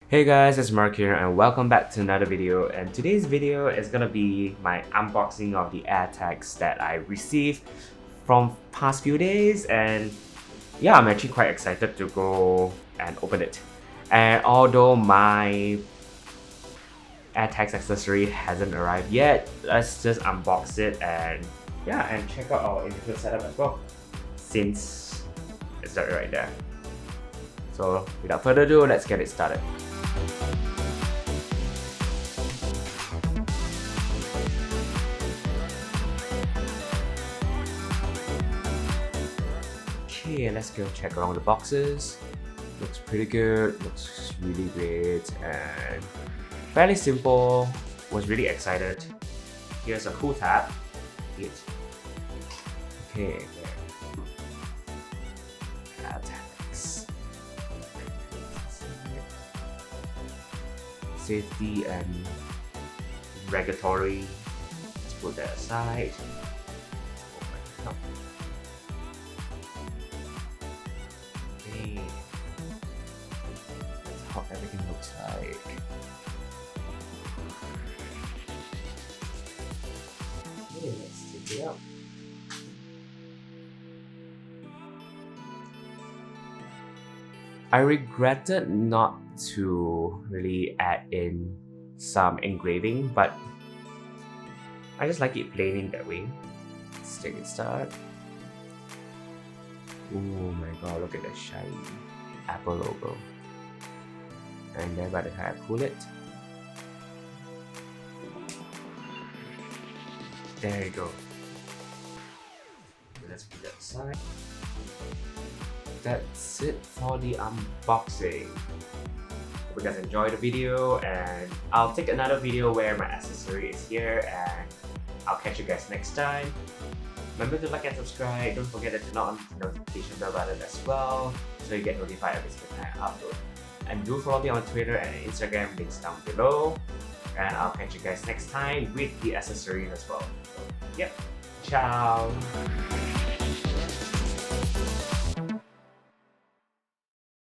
Hey guys, it's Mark here and welcome back to another video, and today's video is gonna be my unboxing of the AirTags that I received from past few days, and yeah, I'm actually quite excited to go and open it. And although my AirTags accessory hasn't arrived yet, let's just unbox it and yeah, and check out our individual setup as well, since it's right there. So without further ado, let's get it started. Okay, let's go check around the boxes. Looks pretty good, looks really great, and fairly simple. Was really excited. Here's a cool tab. Okay. AirTags. Safety and regulatory. Let's put that aside. Okay. That's how everything looks like. Okay, let's take it out. I regretted not to really add in some engraving, but I just like it plain in that way. Let's take it start. Oh my god, look at the shiny Apple logo. And then by the time I pull it, there you go. Let's put that aside. That's it for the unboxing. Hope you guys enjoyed the video, and I'll take another video where my accessory is here, and I'll catch you guys next time. Remember to like and subscribe. Don't forget to turn on the notification bell button as well, so you get notified every single time I upload. And do follow me on Twitter and Instagram, links down below. And I'll catch you guys next time with the accessories as well. So, yep. Ciao.